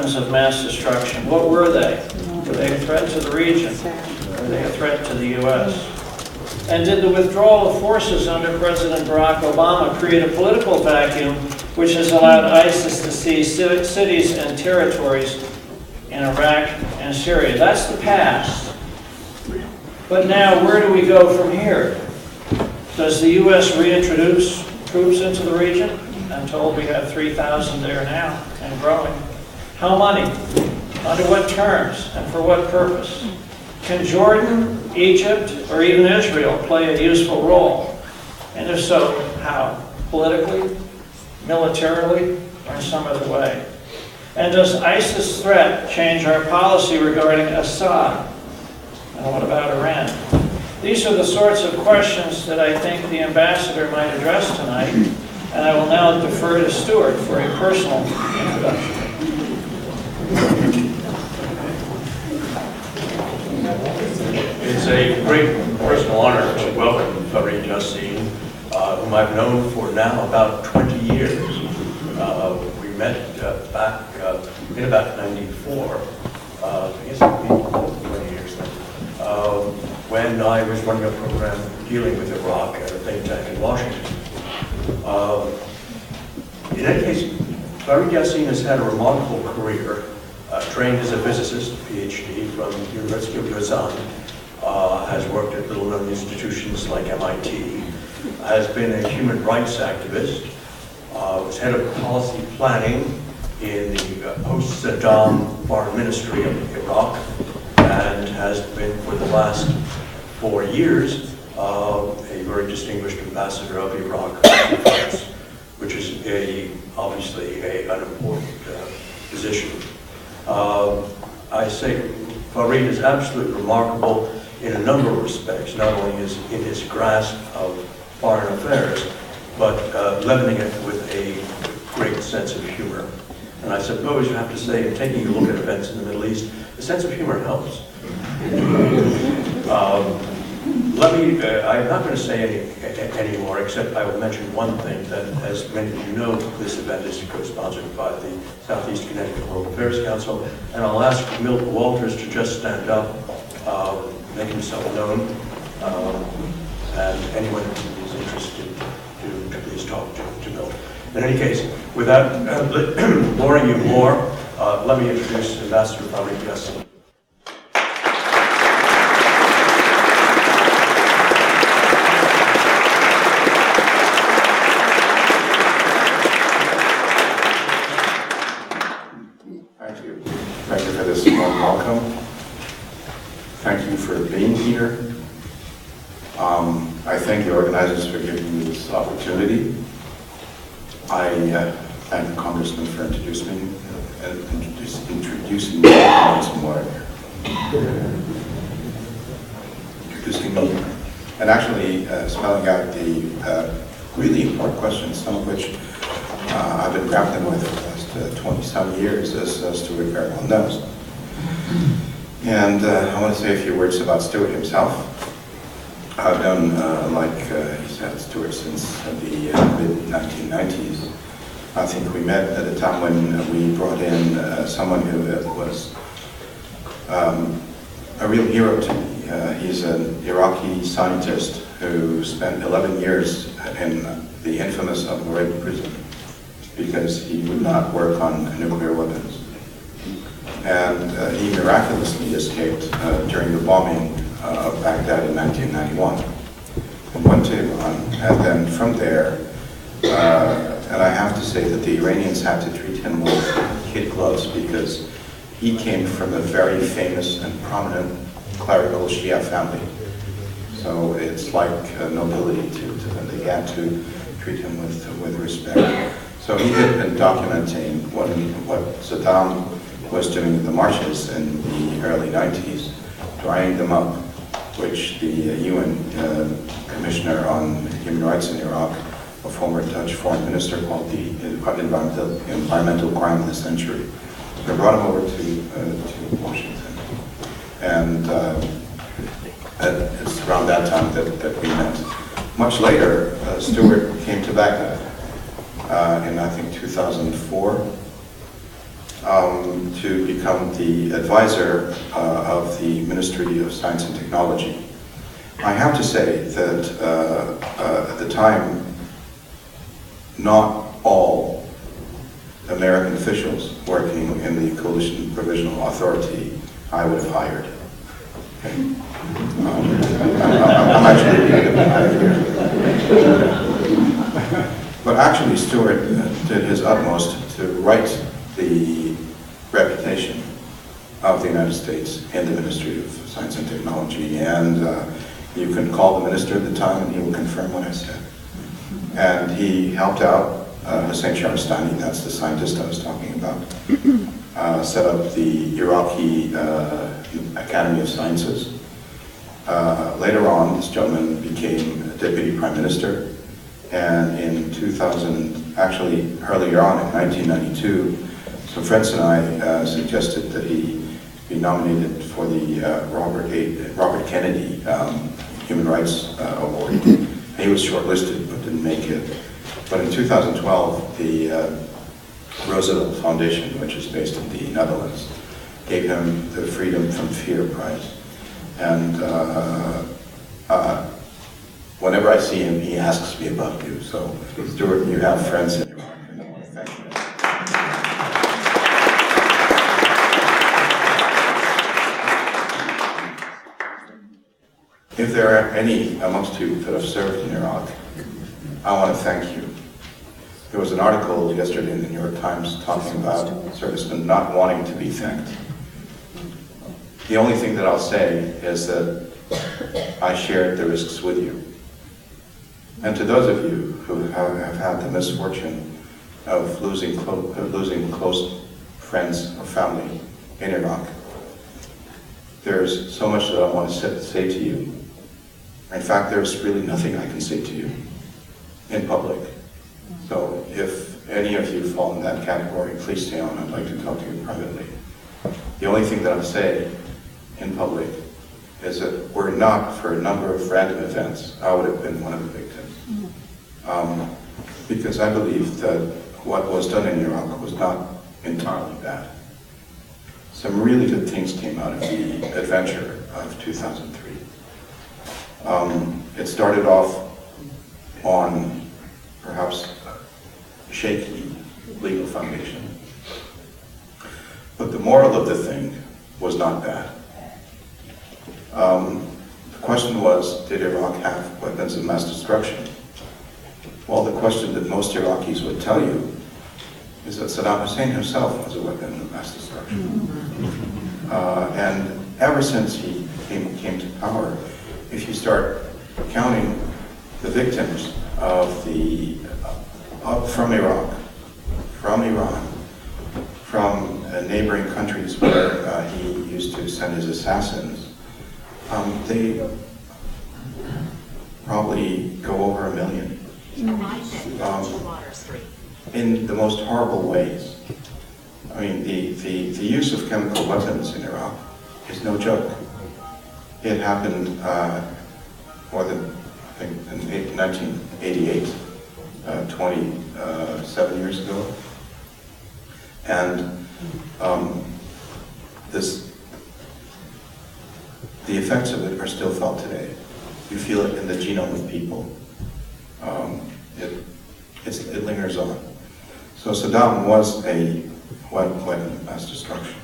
weapons of mass destruction? What were they? Were they a threat to the region? Were they a threat to the U.S.? And did the withdrawal of forces under President Barack Obama create a political vacuum which has allowed ISIS to seize cities and territories in Iraq and Syria? That's the past. But now, where do we go from here? Does the U.S. reintroduce troops into the region? I'm told we have 3,000 there now and growing. How many? Under what terms and for what purpose? Can Jordan, Egypt, or even Israel play a useful role? And if so, how? Politically, militarily, or in some other way? And does ISIS threat change our policy regarding Assad? And what about Iran? These are the sorts of questions that I think the ambassador might address tonight, and I will now defer to Stuart for a personal introduction. It's a great personal honor to welcome Yasseen, whom I've known for now about 20 years. We met back in about '94. I guess it would be 20 years then. When I was running a program dealing with Iraq at a think tank in Washington. In any case, Yasseen has had a remarkable career. Trained as a physicist, PhD from the University of Yasseen, has worked at little-known institutions like MIT, has been a human rights activist, was head of policy planning in the post-Saddam Foreign Ministry of Iraq, and has been for the last 4 years a very distinguished ambassador of Iraq to France, which is obviously an important position. I say Farid is absolutely remarkable in a number of respects, not only in his grasp of foreign affairs, but leavening it with a great sense of humor. And I suppose you have to say, in taking a look at events in the Middle East, the sense of humor helps. I'm not going to say any more, except I will mention one thing, that as many of you know, this event is co-sponsored by the Southeast Connecticut World Affairs Council, and I'll ask Milt Walters to just stand up, make himself known, and anyone who is interested to please talk to Milt. In any case, without boring you more, let me introduce Ambassador Farid Yasseen. Thank you for this warm welcome. Thank you for being here. I thank the organizers for giving me this opportunity. I thank the Congressman for introducing me some water. Introducing me, and actually spelling out the really important questions, some of which I've been grappling with for the last 20-some years, as Stuart very well knows. And I want to say a few words about Stuart himself. I've known, like he said, Stuart since the mid-1990s. I think we met at a time when we brought in someone who was a real hero to me. He's an Iraqi scientist who spent 11 years in the infamous Abu Ghraib prison because he would not work on nuclear weapons. And he miraculously escaped during the bombing of Baghdad in 1991 and went to Iran. And then from there, and I have to say that the Iranians had to treat him with kid gloves because he came from a very famous and prominent clerical Shia family. So it's like nobility to them. They had to treat him with respect. So he had been documenting what Saddam was doing in the marshes in the early 90s, drying them up, which the UN Commissioner on Human Rights in Iraq, a former Dutch foreign minister, called the environmental crime of the century. So I brought him over to Washington. And it's around that time that we met. Much later, Stuart came to Baghdad in, I think, 2004. to become the advisor of the Ministry of Science and Technology. I have to say that at the time, not all American officials working in the Coalition Provisional Authority I would have hired. Okay. I'm actually being here. But actually, Stuart did his utmost to right the reputation of the United States in the Ministry of Science and Technology, and you can call the minister at the time and he will confirm what I said. And he helped out Hussein Shahrastani, that's the scientist I was talking about, set up the Iraqi Academy of Sciences. Later on, this gentleman became Deputy Prime Minister, and in 2000, actually earlier on in 1992, some friends and I suggested that he be nominated for the Robert Kennedy Human Rights Award. He was shortlisted but didn't make it. But in 2012, the Roosevelt Foundation, which is based in the Netherlands, gave him the Freedom from Fear Prize. And whenever I see him, he asks me about you. So, Stuart, you have friends in Iraq, and I want to thank you. If there are any amongst you that have served in Iraq, I want to thank you. There was an article yesterday in the New York Times talking about servicemen not wanting to be thanked. The only thing that I'll say is that I shared the risks with you. And to those of you who have had the misfortune of losing close friends or family in Iraq, there's so much that I want to say to you. In fact, there's really nothing I can say to you in public. So if any of you fall in that category, please stay on. I'd like to talk to you privately. The only thing that I'll say in public is that were it not for a number of random events, I would have been one of the victims. Because I believe that what was done in Iraq was not entirely bad. Some really good things came out of the adventure of 2003. It started off on perhaps shaky legal foundation. But the moral of the thing was not bad. The question was, did Iraq have weapons of mass destruction? Well, the question that most Iraqis would tell you is that Saddam Hussein himself was a weapon of mass destruction. And ever since he came to power, if you start counting the victims of from Iraq, from Iran, from neighboring countries where he used to send his assassins, they probably go over 1 million. In the most horrible ways. I mean, the use of chemical weapons in Iraq is no joke. It happened more than, I think, in 1988, 27 years ago. And the effects of it are still felt today. You feel it in the genome of people. It lingers on. So Saddam was a weapon of mass destruction.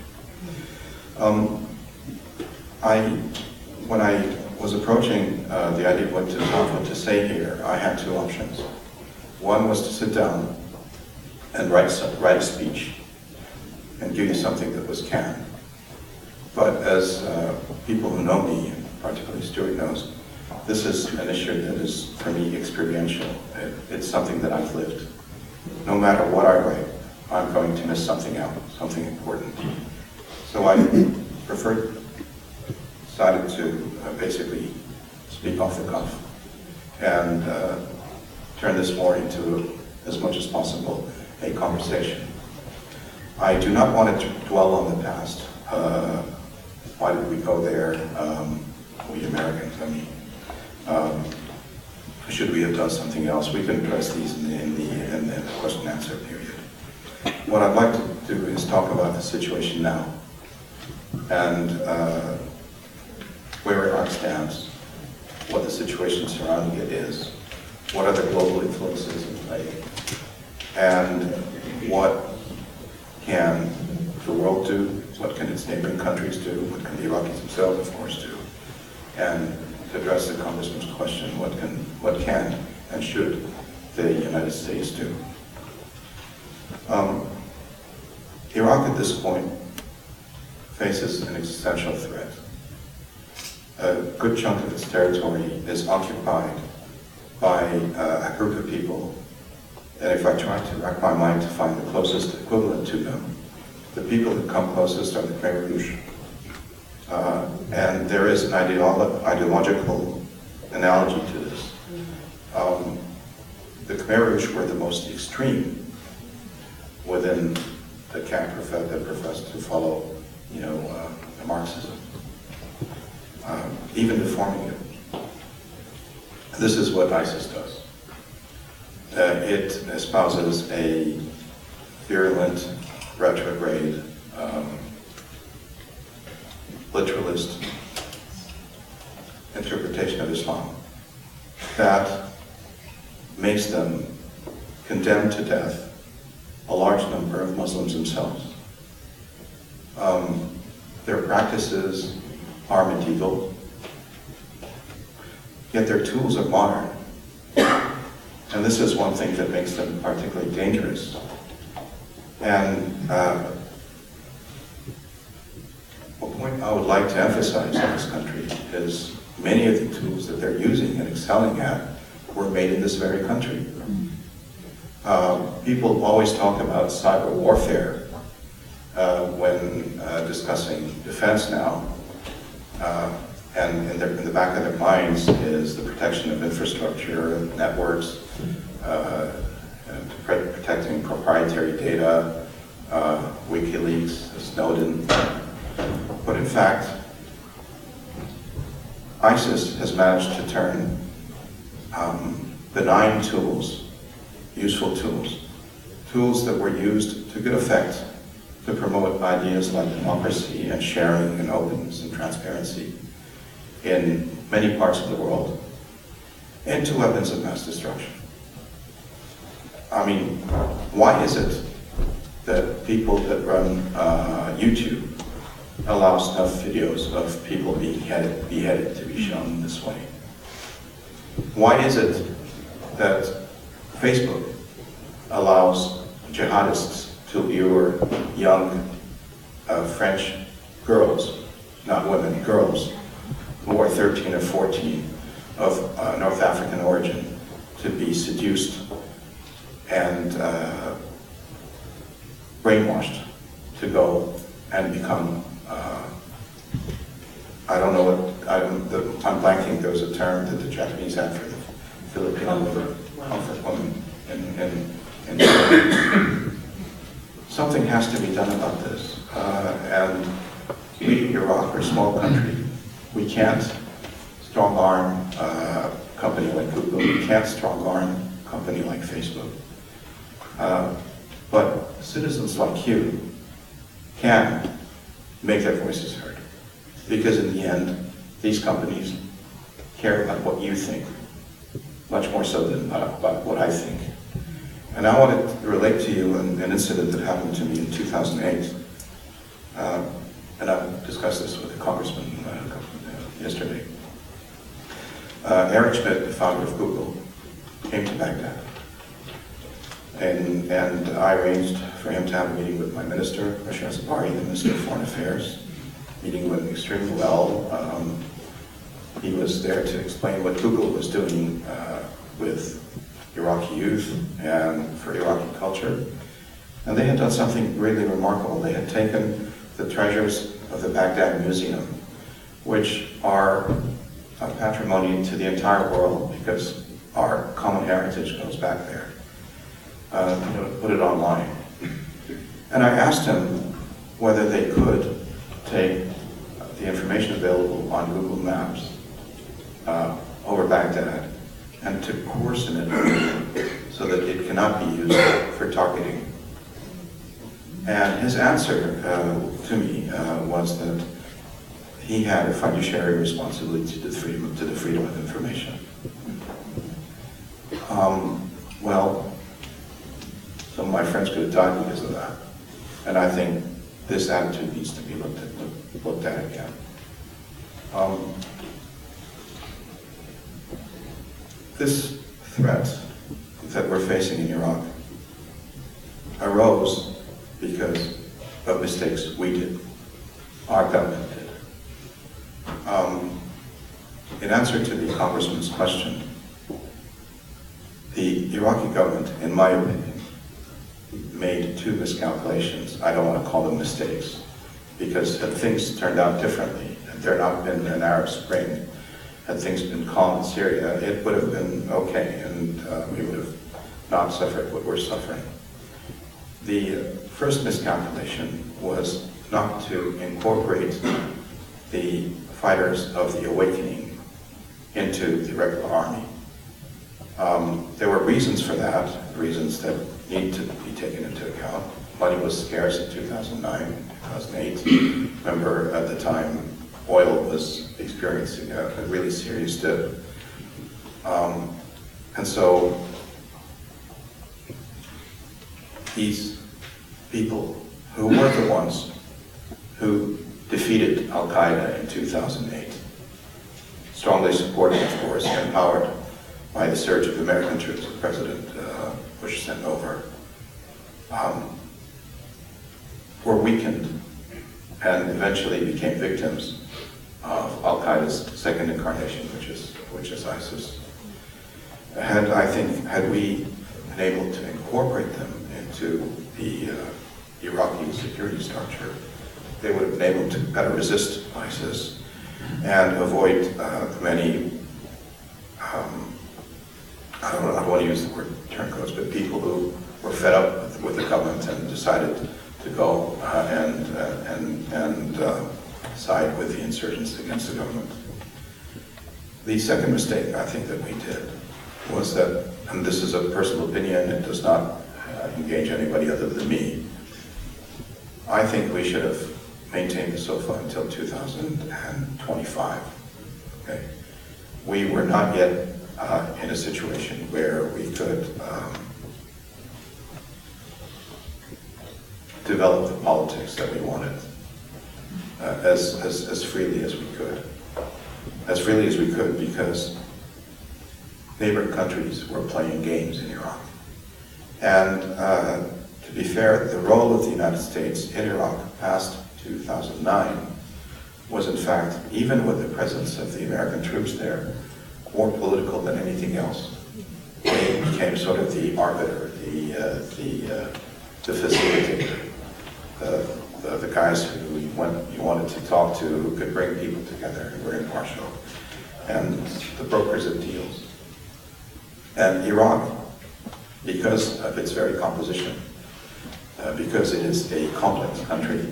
When I was approaching the idea of what to say here, I had two options. One was to sit down and write a speech and give you something that was canned. But as people who know me, and particularly Stuart knows, this is an issue that is, for me, experiential. It's something that I've lived. No matter what I write, I'm going to miss something out, something important. So I decided to basically speak off the cuff and turn this more into, as much as possible, a conversation. I do not want to dwell on the past. Why did we go there? We Americans, I mean. Should we have done something else? We can address these in the question and answer period. What I'd like to do is talk about the situation now and where Iraq stands, what the situation surrounding it is, what are the global influences in play, and what can the world do, what can its neighboring countries do, what can the Iraqis themselves, of course, do, and to address the Congressman's question, what can and should the United States do? Iraq at this point faces an existential threat. A good chunk of its territory is occupied by a group of people, and if I try to rack my mind to find the closest equivalent to them, the people that come closest are the Khmer Rouge. And there is an ideological analogy to this. The Khmer Rouge were the most extreme within the camp that professed to follow, Marxism, even deforming it. This is what ISIS does. It espouses a virulent, retrograde, literalist interpretation of Islam that makes them condemn to death a large number of Muslims themselves. Their practices are medieval, yet their tools are modern. And this is one thing that makes them particularly dangerous. And a point I would like to emphasize in this country is many of the tools that they're using and excelling at were made in this very country. People always talk about cyber warfare when discussing defense now, and in the back of their minds is the protection of infrastructure, networks, and protecting proprietary data, WikiLeaks, Snowden. But in fact, ISIS has managed to turn benign tools, useful tools that were used to good effect to promote ideas like democracy and sharing and openness and transparency in many parts of the world, into weapons of mass destruction. I mean, why is it that people that run YouTube allow snuff videos of people being beheaded to be shown this way? Why is it that Facebook allows jihadists to lure young French girls, not women, girls, who are 13 or 14 of North African origin to be seduced and brainwashed to go and become, I don't know what, I'm blanking, there was a term that the Japanese had for the Filipino comfort woman. And something has to be done about this. And we, Iraq, are a small country. We can't strong-arm a company like Google. We can't strong-arm a company like Facebook. But citizens like you can make their voices heard. Because in the end, these companies care about what you think, much more so than about what I think. And I want to relate to you an incident that happened to me in 2008. And I've discussed this with the congressman yesterday. Eric Schmidt, the founder of Google, came to Baghdad. And I arranged for him to have a meeting with my minister, Bashar Sabari, the Minister of Foreign Affairs. Meeting went extremely well. He was there to explain what Google was doing with Iraqi youth and for Iraqi culture. And they had done something really remarkable. They had taken the treasures of the Baghdad Museum, which are a patrimony to the entire world because our common heritage goes back there, to put it online. And I asked him whether they could take the information available on Google Maps over Baghdad and to coarsen it so that it cannot be used for targeting And his answer to me was that he had a fiduciary responsibility to the freedom of information. Well, some of my friends could have died because of that. And I think this attitude needs to be looked at again. This threat that we're facing in Iraq arose because of mistakes we did, our government did. In answer to the Congressman's question, the Iraqi government, in my opinion, made two miscalculations. I don't want to call them mistakes, because had things turned out differently, had there not been an Arab Spring, had things been calm in Syria, it would have been okay, and we would have not suffered what we're suffering. The first miscalculation was not to incorporate the fighters of the awakening into the regular army. There were reasons for that, reasons that need to be taken into account. Money was scarce in 2009, 2008. Remember, at the time, oil was experiencing a really serious dip. And so these people who were the ones who defeated Al-Qaeda in 2008, strongly supported, of course, and empowered by the surge of American troops that President Bush sent over, were weakened and eventually became victims of Al-Qaeda's second incarnation, which is ISIS. Had we been able to incorporate them into the Iraqi security structure, they would have been able to better resist ISIS and avoid many, I don't want to use the word turncoats, but people who were fed up with the government and decided to go and side with the insurgents against the government. The second mistake I think that we did was that, and this is a personal opinion, it does not engage anybody other than me, I think we should have maintained the SOFA until 2025. Okay? We were not yet in a situation where we could develop the politics that we wanted as freely as we could. As freely as we could because neighboring countries were playing games in Iraq. And to be fair, the role of the United States in Iraq past 2009 was in fact, even with the presence of the American troops there, more political than anything else. They became sort of the arbiter, the facilitator, the guys who you wanted to talk to, who could bring people together, who were impartial, and the brokers of deals. And Iraq, because of its very composition, because it is a complex country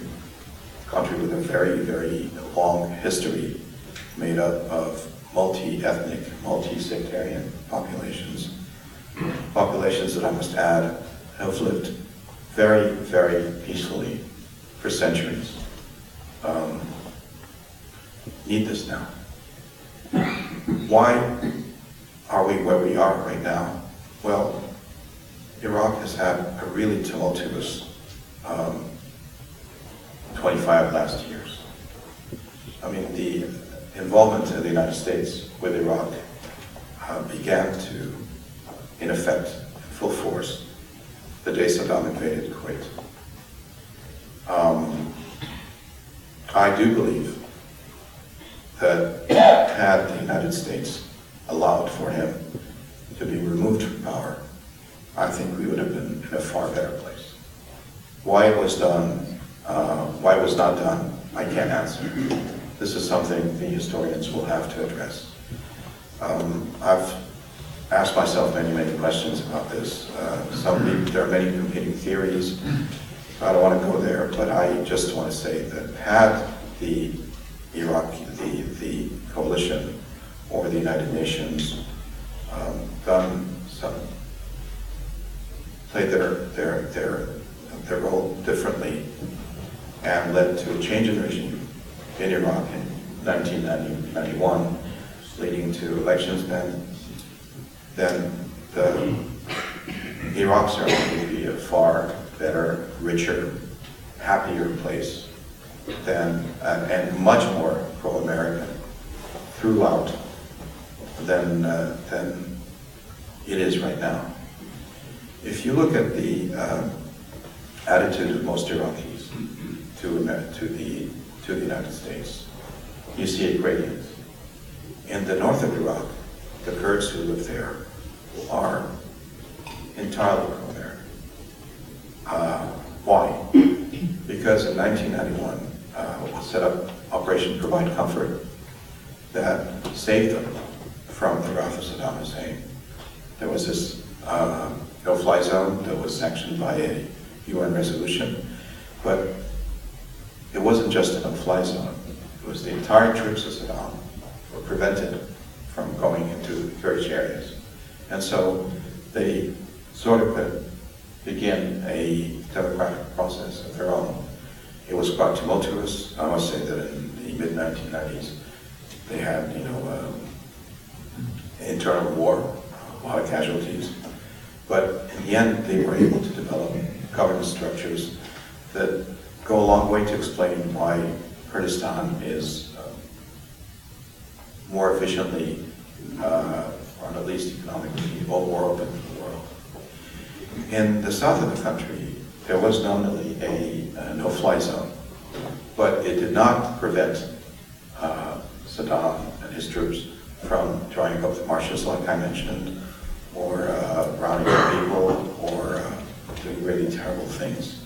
with a very, very long history made up of multi-ethnic, multi-sectarian populations that I must add have lived very, very peacefully for centuries, need this now. Why are we where we are right now? Well, Iraq has had a really tumultuous 25 last years. I mean, the involvement of the United States with Iraq began to, in effect, in full force, the day Saddam invaded Kuwait. I do believe that had the United States allowed for him to be removed from power, I think we would have been in a far better place. Why it was done, why it was not done, I can't answer. This is something the historians will have to address. I've asked myself many, many questions about this. There are many competing theories. I don't want to go there, but I just want to say that had the coalition or the United Nations played their their role differently and led to a change in regime in Iraq in 1991, leading to elections. Then the Iraq certainly would be a far better, richer, happier place than, and much more pro-American throughout than it is right now. If you look at the attitude of most Iraqis to the United States, you see a gradient. In the north of Iraq, the Kurds who live there are entirely pro-American. Why? Because in 1991, we set up Operation Provide Comfort that saved them from the wrath of Saddam Hussein. There was this no-fly zone that was sanctioned by a UN resolution, but it wasn't just a no-fly zone. It was the entire troops of Saddam were prevented from going into Kurdish areas. And so they sort of could begin a democratic process of their own. It was quite tumultuous. I must say that in the mid-1990s, they had, internal war, a lot of casualties. But in the end, they were able to develop governance structures that go a long way to explain why Kurdistan is more efficiently, or at least economically, more open to the world. In the south of the country, there was nominally a no-fly zone, but it did not prevent Saddam and his troops from drying up the marshes, like I mentioned, or rounding up people, or doing really terrible things.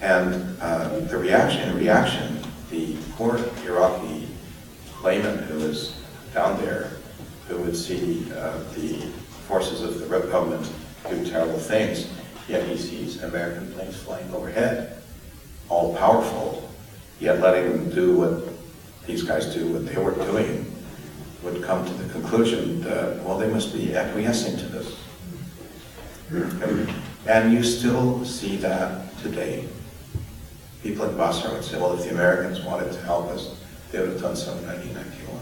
And in reaction, the poor Iraqi layman who was down there, who would see the forces of the government do terrible things, yet he sees American planes flying overhead, all powerful, yet letting them do what these guys do, what they were doing, would come to the conclusion that, well, they must be acquiescing to this. And you still see that today. People in Basra would say, well, if the Americans wanted to help us, they would have done so in 1991.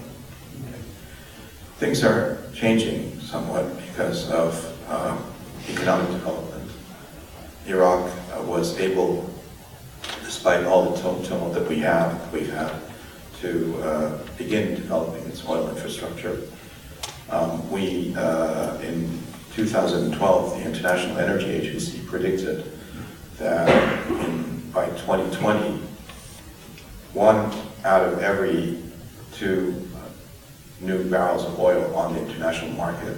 Things are changing somewhat because of economic development. Iraq was able, despite all the tumult that we've had, to begin developing its oil infrastructure. In 2012, the International Energy Agency predicted that by 2020, 1 out of every 2 new barrels of oil on the international market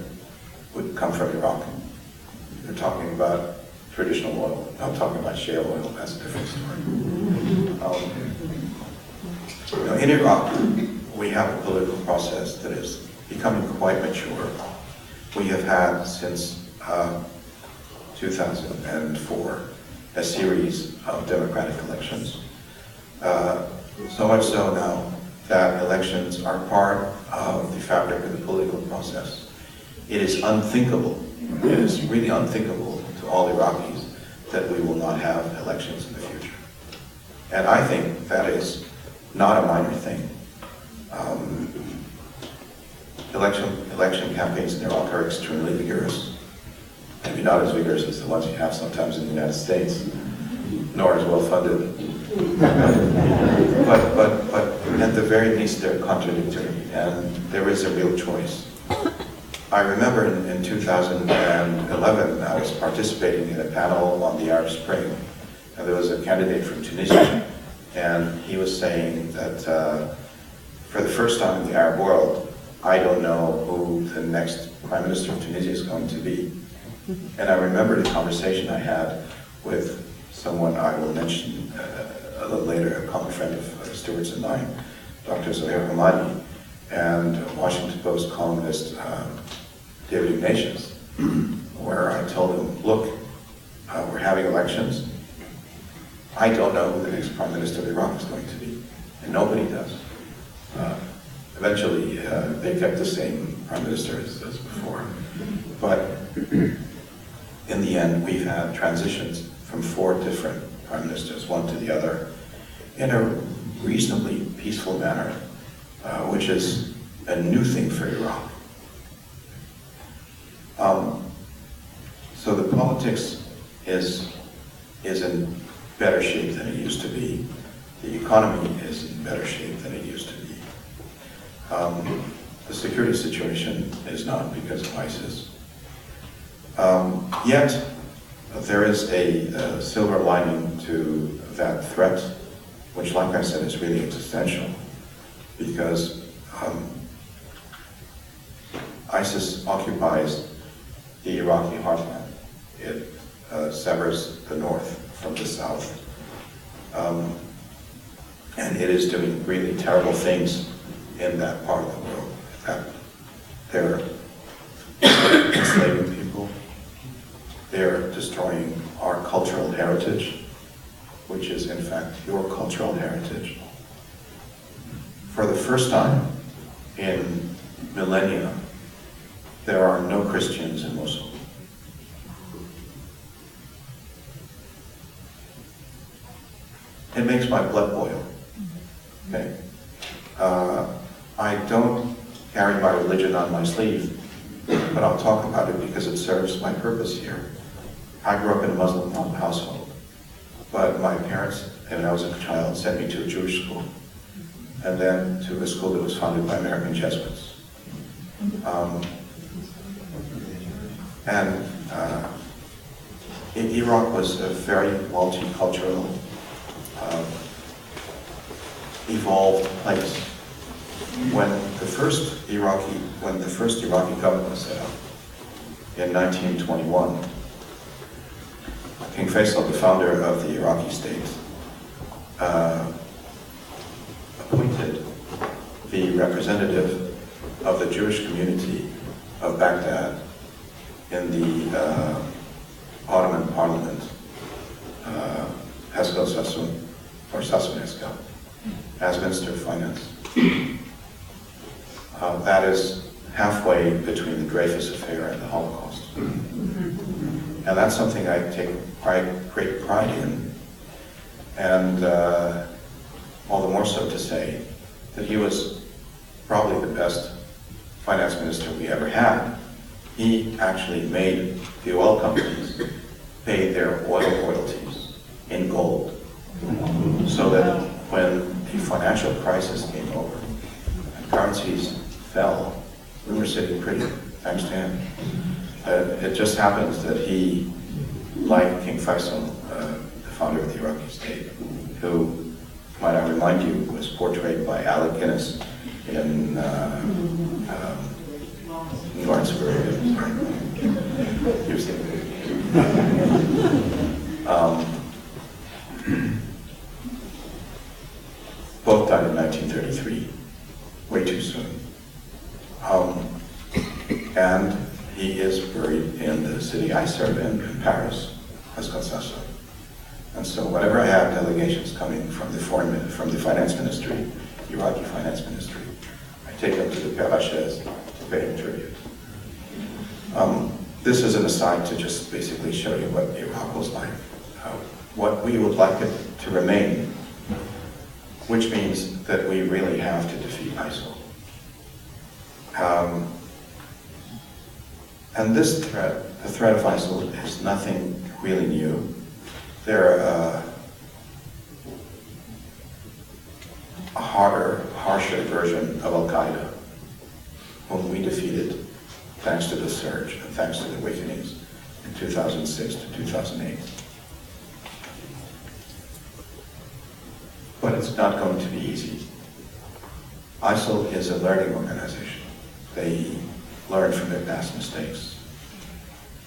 would come from Iraq. They're talking about traditional oil, not talking about shale oil. That's a different story. In Iraq, we have a political process that is becoming quite mature. We have had since 2004 a series of democratic elections. So much so now that elections are part of the fabric of the political process. It is unthinkable, it is really unthinkable to all Iraqis that we will not have elections in the future. And I think that is not a minor thing. Election campaigns in Iraq are extremely vigorous. Maybe not as vigorous as the ones you have sometimes in the United States, nor as well funded. but at the very least they're contradictory, and there is a real choice. I remember in 2011, I was participating in a panel on the Arab Spring, and there was a candidate from Tunisia, and he was saying that for the first time in the Arab world, I don't know who the next Prime Minister of Tunisia is going to be. And I remember the conversation I had with someone I will mention a little later, a common friend of Stuart's and mine, Dr. Zohair Hamadi, and Washington Post columnist David Ignatius, where I told him, look, we're having elections. I don't know who the next Prime Minister of Iraq is going to be, and nobody does. Eventually, they kept the same Prime Minister as before. But in the end, we've had transitions from from 4 different prime ministers, one to the other, in a reasonably peaceful manner, which is a new thing for Iraq. So the politics is in better shape than it used to be. The economy is in better shape than it used to be. The security situation is not because of ISIS. Yet, there is a silver lining to that threat, which, like I said, is really existential, because ISIS occupies the Iraqi heartland. It severs the north from the south. And it is doing really terrible things in that part of the world. They're enslaving people. They're destroying our cultural heritage, which is in fact your cultural heritage. For the first time in millennia, there are no Christians in Mosul. It makes my blood boil. Okay? I don't carry my religion on my sleeve, but I'll talk about it because it serves my purpose here. I grew up in a Muslim household, but my parents, when I was a child, sent me to a Jewish school, and then to a school that was founded by American Jesuits. Iraq was a very multicultural, evolved place. When the first Iraqi government was set up in 1921, King Faisal, the founder of the Iraqi state, appointed the representative of the Jewish community of Baghdad in the Ottoman Parliament, Heskel Sassoon, or Sassoon Heskel, as Minister of Finance. That is halfway between the Dreyfus affair and the Holocaust. And that's something I take great pride in. And all the more so to say that he was probably the best finance minister we ever had. He actually made the oil companies pay their oil royalties in gold, so that when the financial crisis came over and currencies fell, we were sitting pretty, thanks to him. It just happens that he, like King Faisal, the founder of the Iraqi state, who, might I remind you, was portrayed by Alec Guinness in Lawrence of Arabia. You've seen it. Both died in 1933, way too soon. And he is buried in the city I serve in Paris, Heskel. And so whenever I have delegations coming from the finance ministry, Iraqi finance ministry, I take them to the Père Lachaise to pay him tribute. This is an aside to just basically show you what Iraq was like, what we would like it to remain, which means that we really have to defeat ISIL. And this threat, the threat of ISIL, is nothing really new. They're a harsher version of Al-Qaeda, whom we defeated thanks to the surge and thanks to the awakenings in 2006 to 2008. But it's not going to be easy. ISIL is a learning organization. They learn from their past mistakes.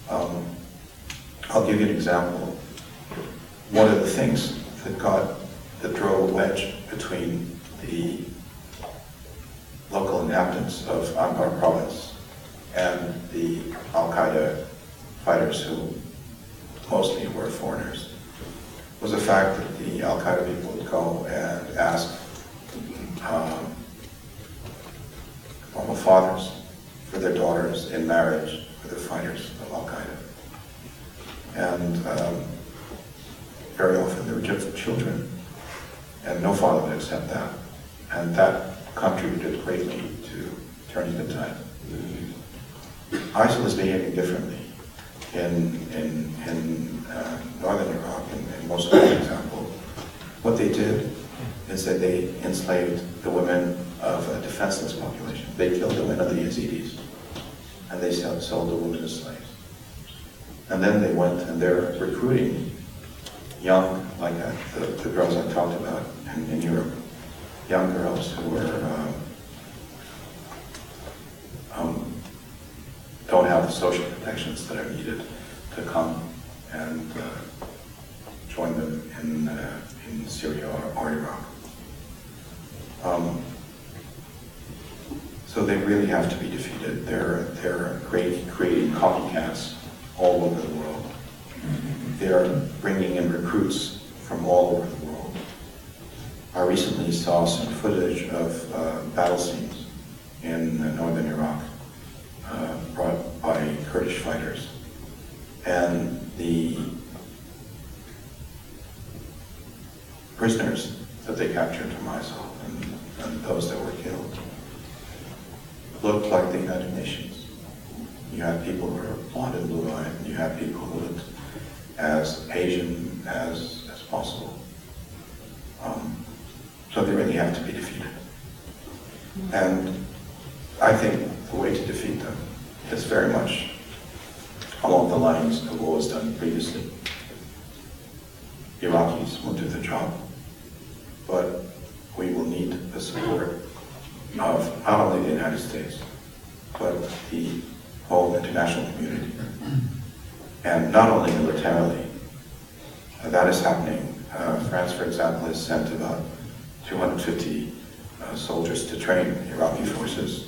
I'll give you an example. One of the things that drove a wedge between the local inhabitants of Anbar province and the Al-Qaeda fighters, who mostly were foreigners, was the fact that the Al-Qaeda people would go and ask normal fathers for their daughters in marriage for the fighters of Al-Qaeda. And very often they were just children, and no father would accept that. And that contributed greatly to turning the tide. ISIL is behaving differently. In northern Iraq, in Mosul, for example, what they did is that they enslaved the women of a defenseless population. They killed the women of the Yazidis, and they sold the women as slaves. And then they went and they're recruiting young, like the girls I talked about in Europe, young girls who were don't have the social protections that are needed to come and join them in Syria or Iraq. So they really have to be defeated. They're creating copycats all over the world. They're bringing in recruits from all over the world. I recently saw some footage of battle scenes in northern Iraq brought by Kurdish fighters. And the prisoners that they captured from ISIL and those that were killed looked like the United Nations. You had people who were blonde and blue-eyed, and you had people who looked as Asian as possible. So they really have to be defeated. And I think the way to defeat them is very much along the lines of what was done previously. Iraqis will do the job, but we will need the support of not only the United States, but the whole international community. And not only militarily, that is happening. France, for example, has sent about 250 soldiers to train Iraqi forces.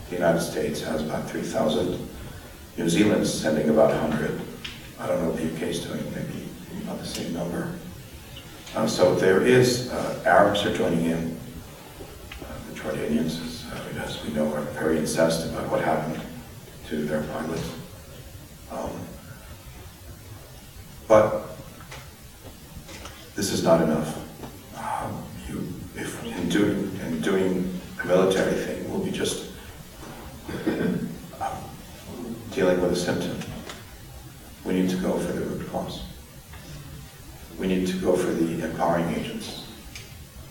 The United States has about 3,000. New Zealand's sending about 100. I don't know what the UK is doing, maybe about the same number. So there is, Arabs are joining in. The Jordanians, as we know, are very incensed about what happened to their pilots. But this is not enough. If in doing a military thing, we'll be just dealing with a symptom. We need to go for the root cause. We need to go for the empowering agents,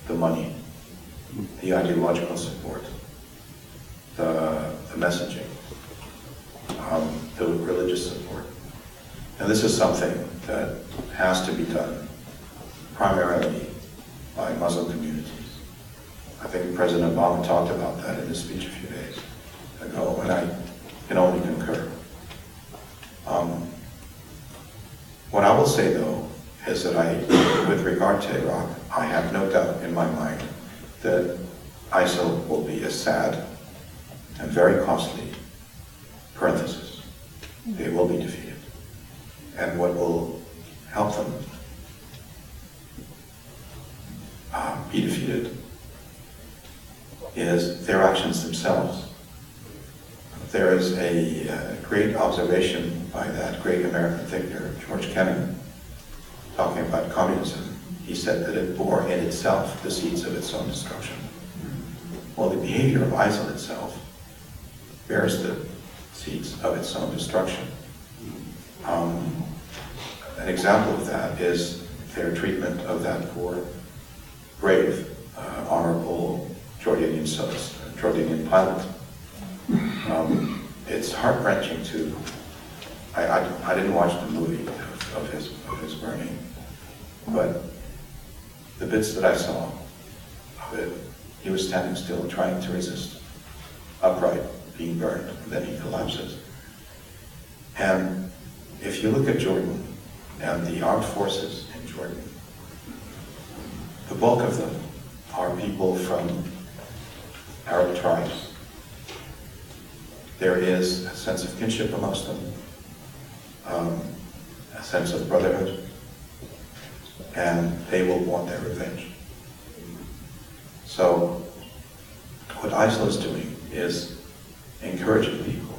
the money, the ideological support, the messaging, the religious support. And this is something that has to be done primarily by Muslim communities. I think President Obama talked about that in his speech a few days ago, and I can only concur. What I will say, though, is that with regard to Iraq, I have no doubt in my mind that ISIL will be a sad and very costly parenthesis. They will be defeated. And what will help them be defeated is their actions themselves. There is a great observation by that great American thinker, George Kennan, talking about communism. He said that it bore in itself the seeds of its own destruction. Well, the behavior of ISIL itself bears the seeds of its own destruction. An example of that is their treatment of that poor, brave, honorable Jordanian pilot. It's heart-wrenching to. I didn't watch the movie of his burning, but the bits that I saw of it, he was standing still, trying to resist, upright, being burned, and then he collapses. And if you look at Jordan and the armed forces in Jordan, the bulk of them are people from Arab tribes. There is a sense of kinship amongst them, a sense of brotherhood, and they will want their revenge. So what ISIL is doing is encouraging people,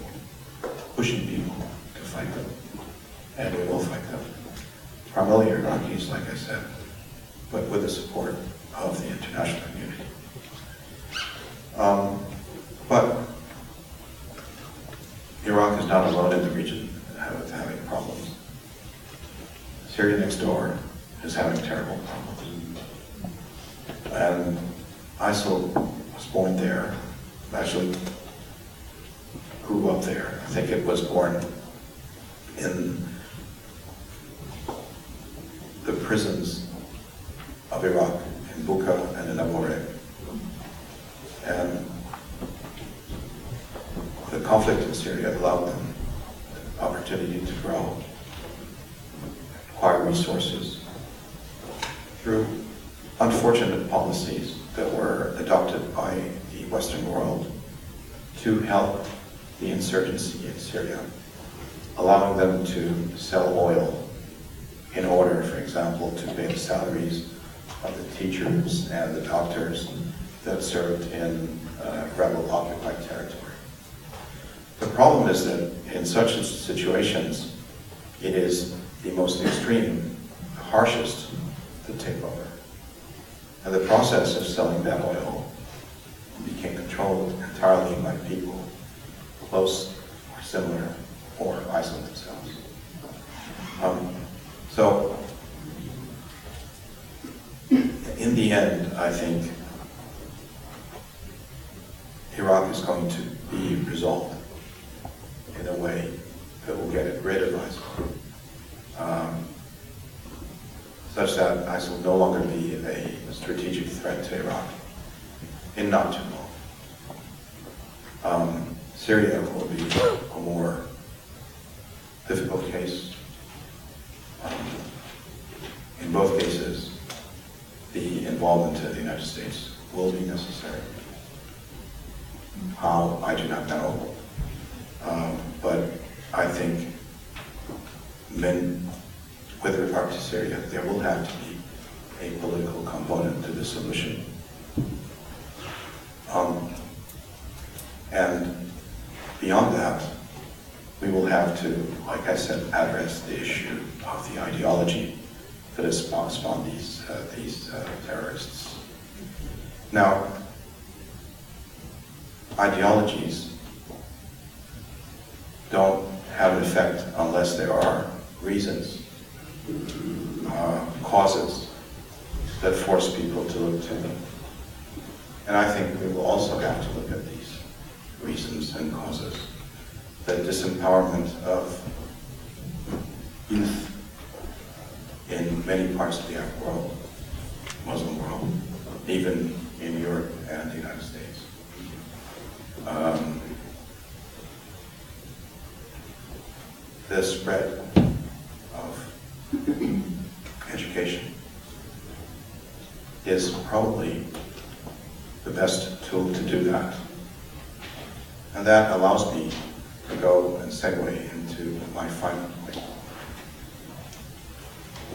pushing people to fight them, and we will fight them. primarily Iraqis, like I said, but with the support of the international community. But Iraq is not alone in the region with having problems. Syria next door is having terrible problems. And ISIL was born there, actually grew up there. I think it was born in the prisons of Iraq, in Buqa and in Abu Ghraib. And the conflict in Syria allowed them the opportunity to grow, acquire resources through unfortunate policies that were adopted by the Western world to help the insurgency in Syria, allowing them to sell oil in order, for example, to pay the salaries of the teachers and the doctors that served in rebel-occupied territory. The problem is that in such situations, it is the most extreme, the harshest, to take over. And the process of selling that oil became controlled entirely by people close or similar or isolate themselves. So, in the end, I think Iraq is going to be resolved in a way that will get rid of ISIL, such that ISIL will no longer be a strategic threat to Iraq in not too long. Syria will be a more difficult case. In both cases, the involvement of the United States will be necessary. How, I do not know. But I think with regard to Syria, there will have to be a political component to the solution. And beyond that, we will have to, like I said, address the issue of the ideology that has spawned these terrorists. Now, ideologies don't have an effect unless there are reasons, causes that force people to look to them. And I think we will also have to look at these reasons and causes. The disempowerment of youth in many parts of the Arab world, Muslim world, even in Europe and the United States. The spread of education is probably the best tool to do that. And that allows me to go and segue into my final point.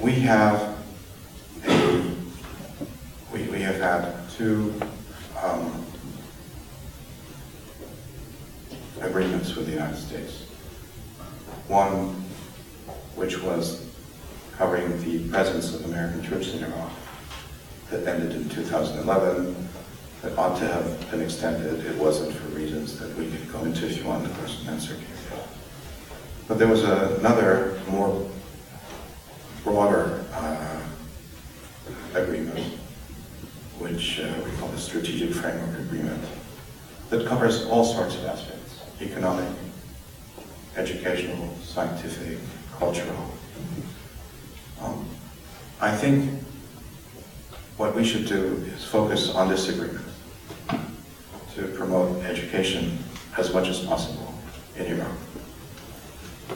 We have had two agreements with the United States. One, which was covering the presence of American troops in Iraq, that ended in 2011, that ought to have been extended. It wasn't for reasons that we could go into if you want the question and answer. But there was another, more broader agreement, which we call the Strategic Framework Agreement, that covers all sorts of aspects: economic, educational, scientific, cultural. I think what we should do is focus on this agreement to promote education as much as possible in Iraq.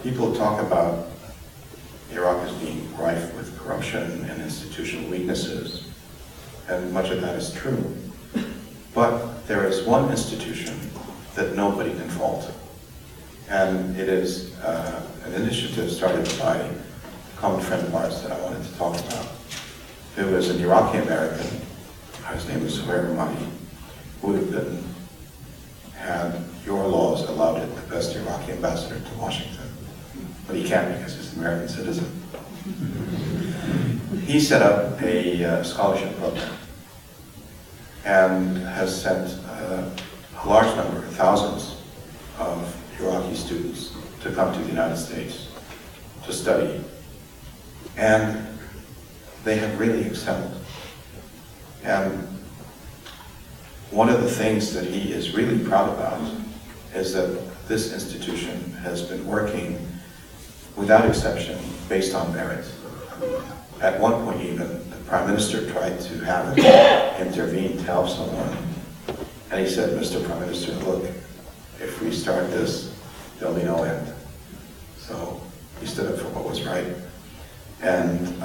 People talk about Iraq as being rife with corruption and institutional weaknesses, and much of that is true. But there is one institution that nobody can fault, and it is an initiative started by a common friend of ours that I wanted to talk about, who is an Iraqi American. His name is Zuhair Rahmani, who would have had your laws allowed it the best Iraqi ambassador to Washington. But he can't because he's an American citizen. He set up a scholarship program and has sent a large number, thousands of Iraqi students to come to the United States to study. And they have really excelled. And one of the things that he is really proud about is that this institution has been working without exception based on merit. At one point even, the Prime Minister tried to have it intervene to help someone. And he said, Mr. Prime Minister, look, if we start this, there'll be no end. So he stood up for what was right. And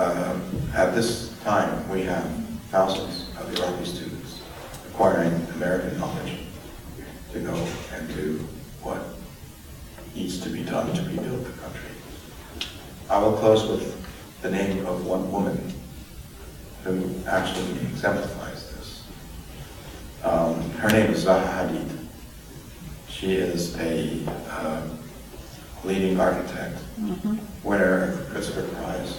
at this time, we have thousands of Iraqi students acquiring American knowledge to go and do what needs to be done to rebuild the country. I will close with the name of one woman who actually exemplifies this. Her name is Zaha Hadid. She is a leading architect, winner of the Pritzker Prize.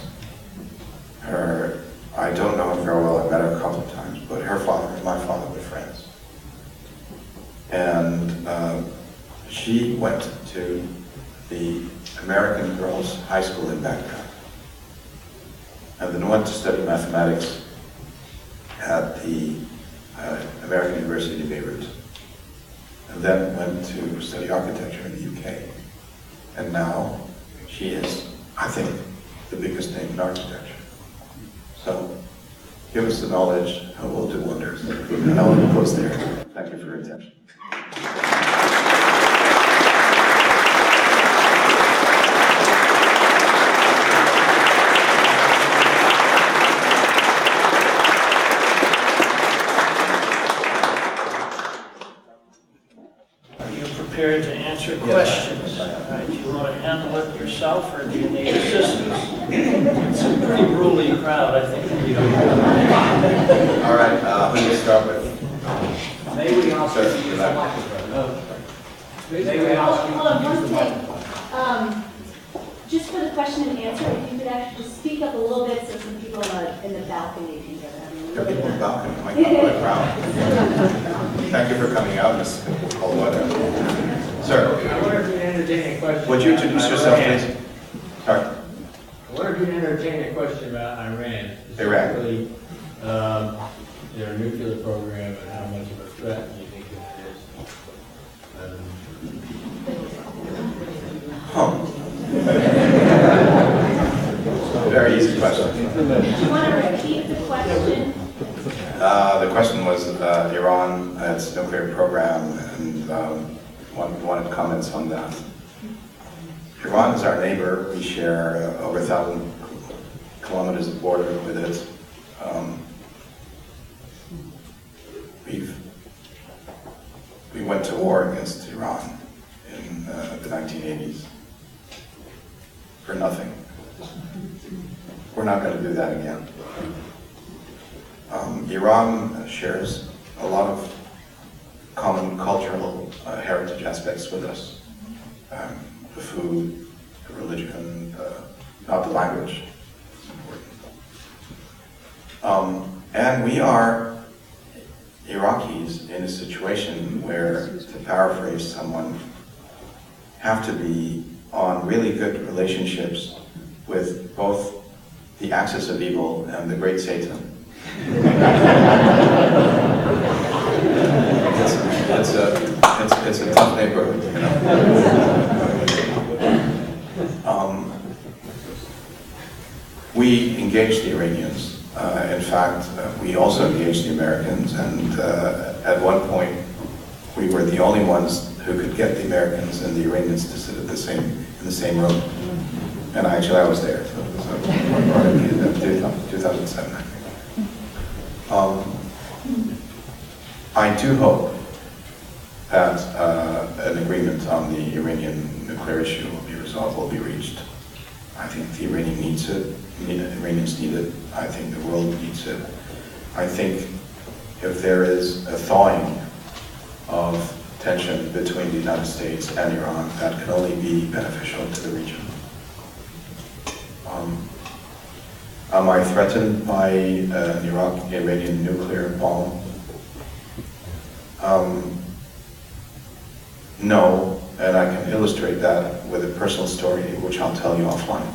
I don't know her very well, I met her a couple of times, but her father and my father were friends. And she went to the American Girls High School in Baghdad, and then went to study mathematics at the American University of Beirut, and then went to study architecture in the UK. And now she is, I think, the biggest name in architecture. So give us the knowledge and we'll do wonders. And I will close there. Thank you for your attention. Are you prepared to answer questions? All right, do you want to handle it yourself, or do you need assistance? It's a pretty ruling crowd, I think. All right, who do you start with? May we also use the microphone? May we also Hold on, use one the thing. microphone? Just for the question and answer, if you could actually just speak up a little bit so some people in the balcony can hear that. There are people in the balcony, my God, what a crowd. Thank you for coming out in this cold weather. Sir, I wonder if you'd entertain a question. would you about introduce yourself, Iran. please? Sorry. I wonder if you'd entertain a question about Iran. Specifically, their nuclear program and how much of a threat do you think that is? Very easy question. Do you want to repeat the question? The question was Iran, its nuclear program, and wanted comments on that. Iran is our neighbor. We share over 1,000 kilometers of border with it. We went to war against Iran in the 1980s for nothing. We're not going to do that again. Iran shares a lot of common cultural heritage aspects with us. The food, the religion, not the language. It's important. And we are Iraqis in a situation where, to paraphrase someone, have to be on really good relationships with both the axis of evil and the great Satan. It's a tough neighborhood, you know. We engaged the Iranians. In fact, we also engaged the Americans, and at one point, we were the only ones who could get the Americans and the Iranians to sit in the same room. And actually, I was there. So 2007, I think. I do hope that an agreement on the Iranian nuclear issue will be resolved, will be reached. I think the Iranians needs it. Iranians need it. I think the world needs it. I think if there is a thawing of tension between the United States and Iran, that can only be beneficial to the region. Am I threatened by an Iranian nuclear bomb? No, and I can illustrate that with a personal story, which I'll tell you offline.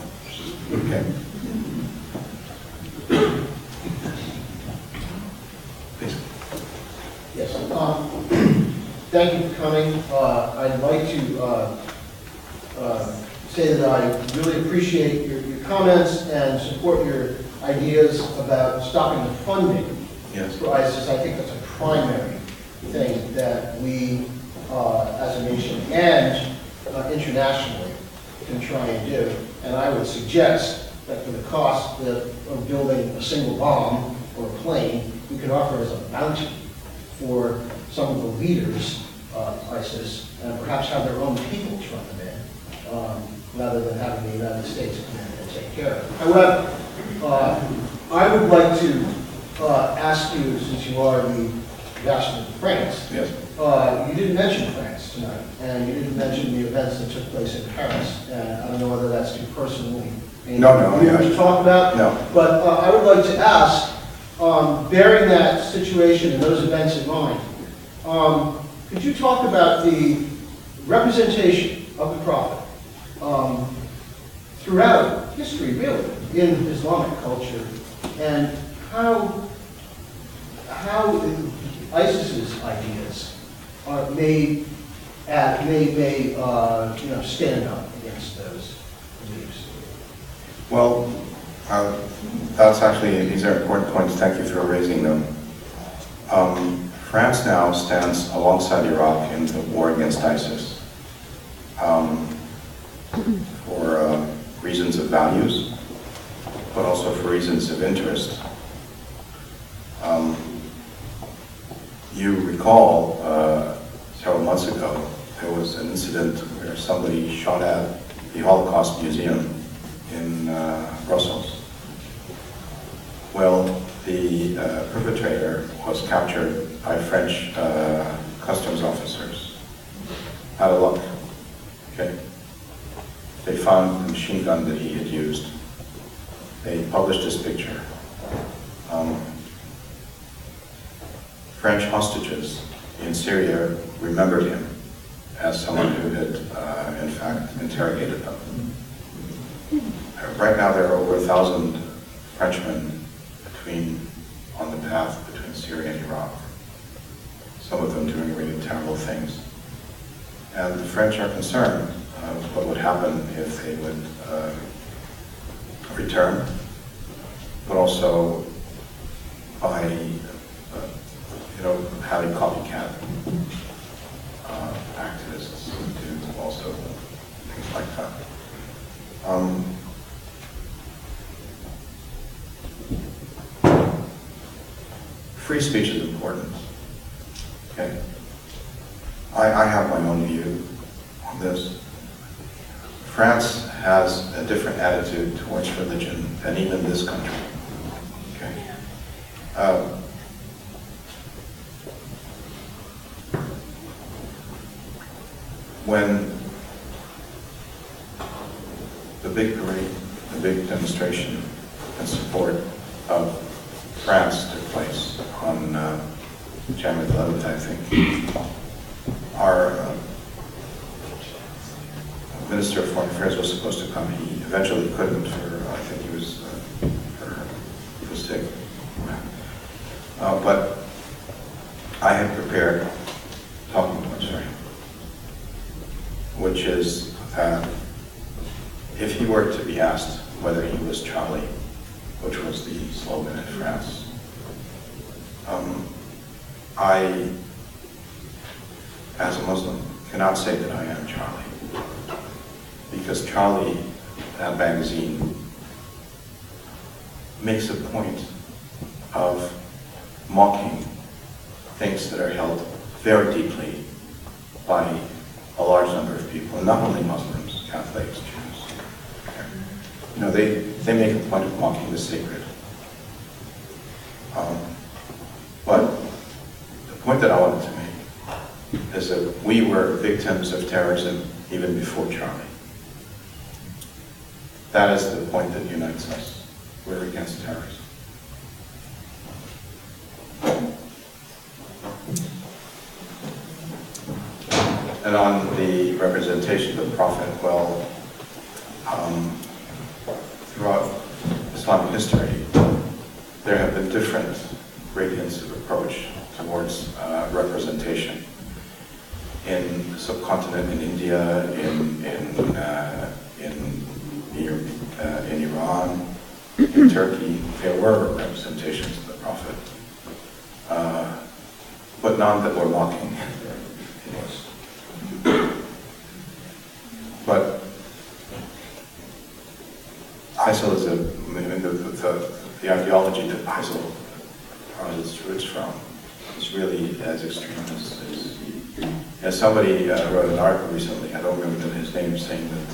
Okay. Please. Yes. Thank you for coming. I'd like to say that I really appreciate your comments and support your ideas about stopping the funding Yes. for ISIS. I think that's a primary thing that we, as a nation and internationally, can try and do. And I would suggest that for the cost of building a single bomb or a plane, we could offer as a bounty for some of the leaders of ISIS, and perhaps have their own people run them in, rather than having the United States come in and take care of it. However, I would like to ask you, since you are the ambassador to France, Yes. you didn't mention France tonight, and you didn't mention the events that took place in Paris. And I don't know whether that's too personally No. to talk about. No. But I would like to ask, bearing that situation and those events in mind, could you talk about the representation of the Prophet throughout history, really, in Islamic culture, and how ISIS's ideas may stand up against those beliefs? Well, these are important points. Thank you for raising them. France now stands alongside Iraq in the war against ISIS for reasons of values, but also for reasons of interest. You recall several months ago, there was an incident where somebody shot at the Holocaust Museum in Brussels. Well, the perpetrator was captured by French customs officers. Out of luck, okay? They found the machine gun that he had used. They published his picture. French hostages in Syria remembered him as someone who had, in fact, interrogated them. Right now, there are over 1,000 Frenchmen on the path between Syria and Iraq, some of them doing really terrible things. And the French are concerned with what would happen if they would return, but also by having copycat activists do also things like that. Free speech is important. Okay. I have my own view on this. France has a different attitude towards religion than even this country. Okay. When the big parade, the big demonstration in support of France took place on January 11th, I think, our Minister of Foreign Affairs was supposed to come. He eventually couldn't I think he was sick. But I had prepared talking points for him, which is that if he were to be asked whether he was Charlie, which was the slogan in France, I, as a Muslim, cannot say that I am Charlie. Because Charlie, that magazine, makes a point of mocking things that are held very deeply by a large number of people, and not only Muslims, Catholics, Jews. They make a point of mocking the sacred. But the point that I wanted to make is that we were victims of terrorism even before Charlie. That is the point that unites us. we're against terrorism. And on the representation of the Prophet, well, throughout Islamic history, there have been different gradients of approach towards representation. In the subcontinent, in India, in Iran, in Turkey, there were representations of the Prophet, but none that were mocking. But ISIL is the ideology that ISIL draws its roots from is really as extreme as somebody wrote an article recently, I don't remember his name, saying that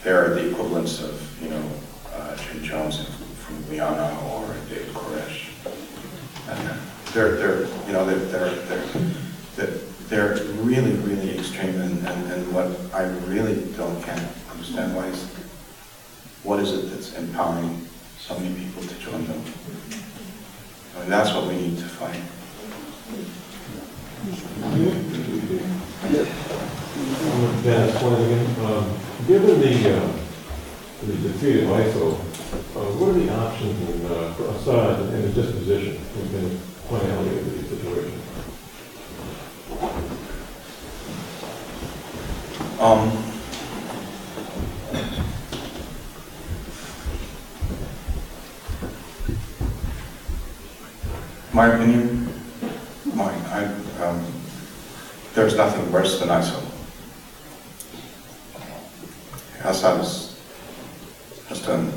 there are the equivalents of, Jim Jones from Guyana or David Koresh. And they're really, really extreme, and what I really can't understand why is, what is it that's empowering so many people to join them? I mean, that's what we need to fight. Dennis Flanagan, given the defeat of ISIL, what are the options for Assad and his disposition in the finality of the situation? My opinion, there's nothing worse than ISIL. Assad has done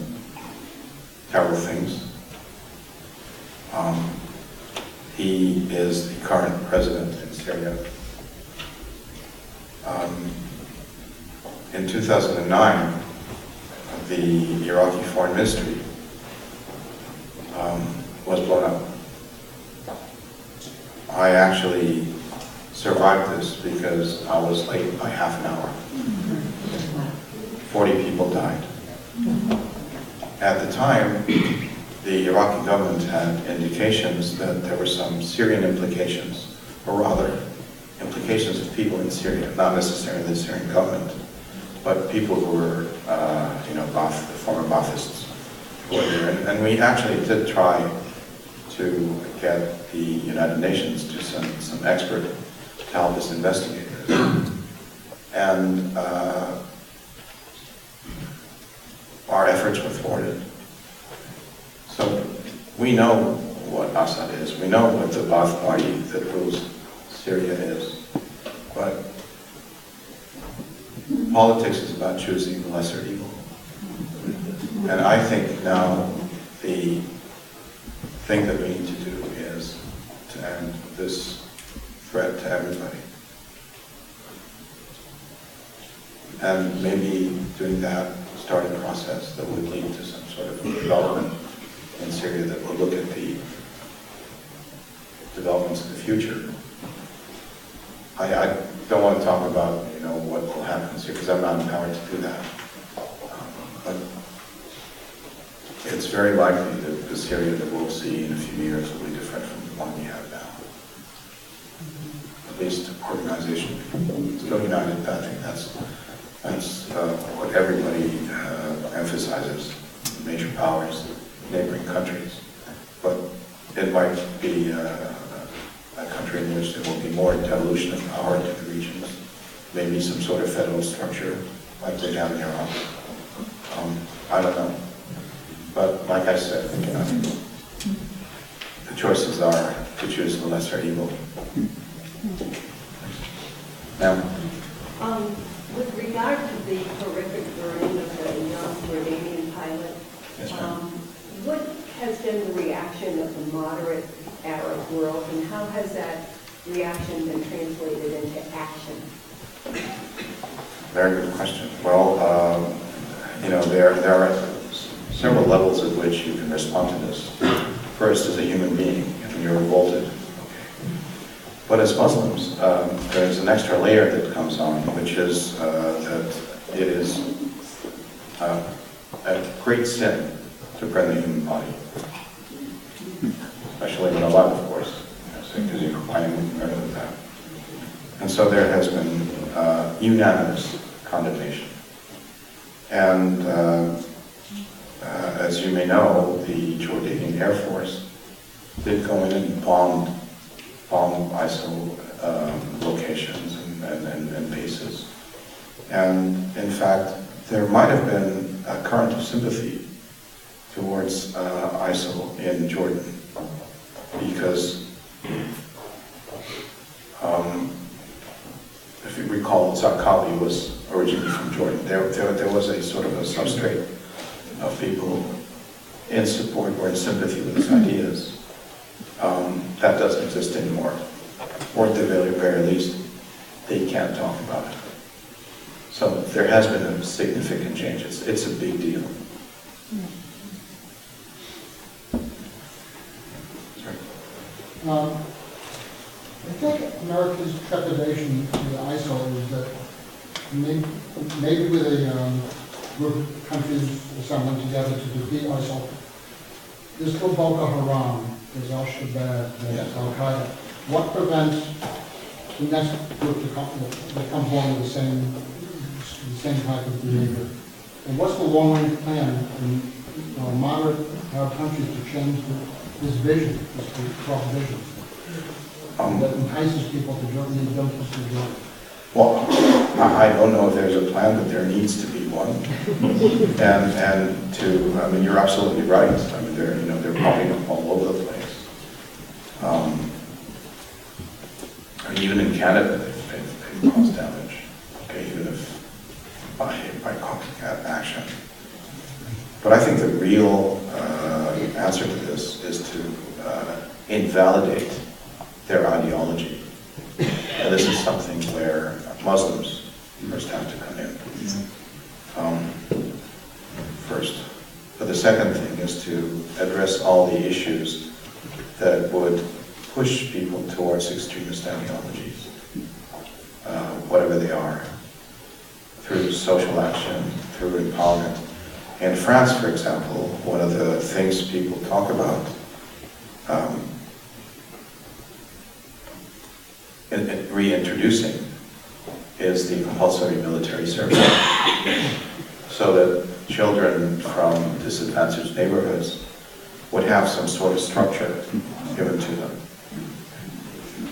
terrible things. He is the current president in Syria. In 2009, the Iraqi Foreign Ministry was blown up. I actually survived this because I was late by half an hour. 40 people died. At the time, the Iraqi government had indications that there were some Syrian implications, or rather, implications of people in Syria, not necessarily the Syrian government, but people who were, the former Baathists who were there. And we actually did try to get the United Nations to send some expert to help us investigate this. And our efforts were thwarted. So we know what Assad is. We know what the Baath party that rules Syria is. But politics is about choosing the lesser evil. And I think now the thing that we need to do is to end this threat to everybody. And maybe doing that, start a process that would lead to some sort of development in Syria that will look at the developments of the future. I don't want to talk about, what will happen in Syria, because I'm not empowered to do that. But it's very likely that the Syria that we'll see in a few years will be different from the one we have now. At least organization, still united. I think that's what everybody emphasizes. Major powers, neighboring countries, but it might be a country in which there will be more devolution of power into the regions, maybe some sort of federal structure like they have in Iraq. I don't know. But like I said, the choices are to choose the lesser evil. Now, with regard to the horrific burning of the young Jordanian pilot, yes, ma'am. what has been the reaction of the moderate Arab world, and how has that reaction been translated into action? Very good question. Well, there are several levels at which you can respond to this. First, as a human being, and you're revolted. But as Muslims, there's an extra layer that comes on, which is that it is a great sin to burn the human body, especially when alive, of course, because you're combining murder with that. And so there has been unanimous condemnation. And as you may know, the Jordanian Air Force did go in and bomb ISIL locations and bases. And in fact, there might have been a current of sympathy towards ISIL in Jordan, because if you recall, Zarqawi was originally from Jordan. There was a sort of a substrate of people in support or in sympathy with his ideas. That doesn't exist anymore, or at the very least, they can't talk about it. So there has been a significant change. It's a big deal. I think America's trepidation with ISIL is that maybe with a group of countries assembling together to defeat ISIL, there's still Boko Haram, there's Al-Shabaab, there's Al-Qaeda. What prevents the next group to come along with the same type of behavior? And what's the long-range plan in moderate Arab countries to change this vision, this cross vision, that entices people to join, and don't just to join? Well, I don't know if there's a plan, but there needs to be one. I mean, you're absolutely right. I mean, they're popping up all over the place. I mean, even in Canada, they've caused damage. Okay, even if by copycat action. But I think the real answer to this is to invalidate their ideology. And this is something where Muslims first have to come in. First. But the second thing is to address all the issues that would push people towards extremist ideologies, whatever they are, through social action, through empowerment. In France, for example, one of the things people talk about in reintroducing is the compulsory military service, so that children from disadvantaged neighborhoods would have some sort of structure given to them.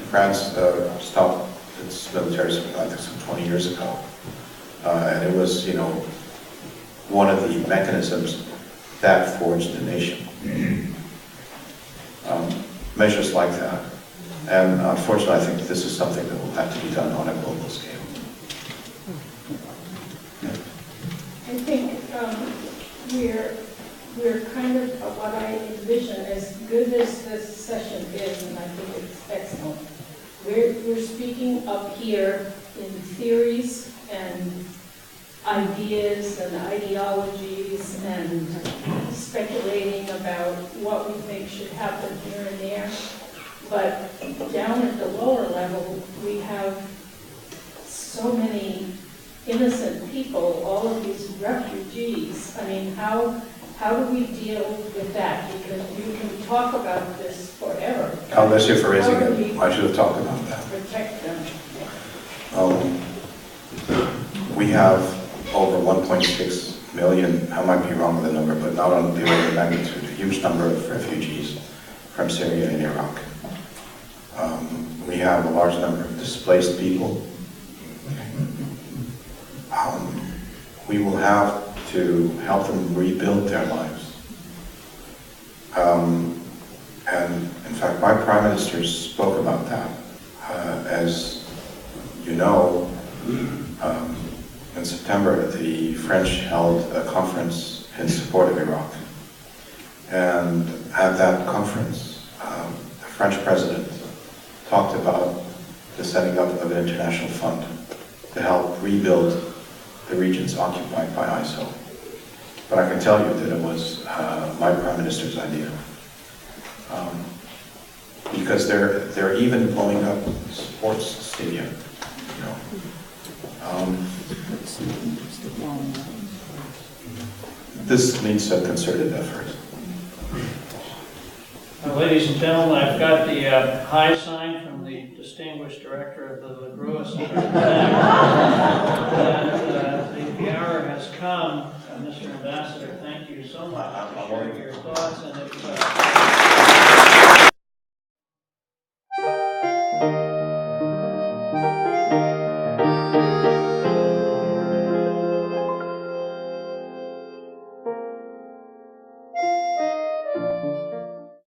France stopped its military service, I think, some 20 years ago, and it was, one of the mechanisms that forged the nation. Measures like that. And unfortunately, I think this is something that will have to be done on a global scale. I think we're kind of what I envision, as good as this session is, and I think it's excellent. We're speaking up here in theories and ideas and ideologies and speculating about what we think should happen here and there. But down at the lower level, we have so many innocent people, all of these refugees. I mean, how do we deal with that? Because you can talk about this forever. God bless you for raising it. I should have talked about that. Protect them. We have over 1.6 million, I might be wrong with the number, but not on the order of magnitude, a huge number of refugees from Syria and Iraq. We have a large number of displaced people. We will have to help them rebuild their lives. And in fact, my prime minister spoke about that. As you know, in September, the French held a conference in support of Iraq. And at that conference, the French president talked about the setting up of an international fund to help rebuild the regions occupied by ISIL. But I can tell you that it was my prime minister's idea. Because they're even blowing up sports stadium, this needs a concerted effort. Ladies and gentlemen, I've got the high sign from the distinguished director of the Grua Center. The hour has come. Mr. Ambassador, thank you so much for sharing your thoughts. And if,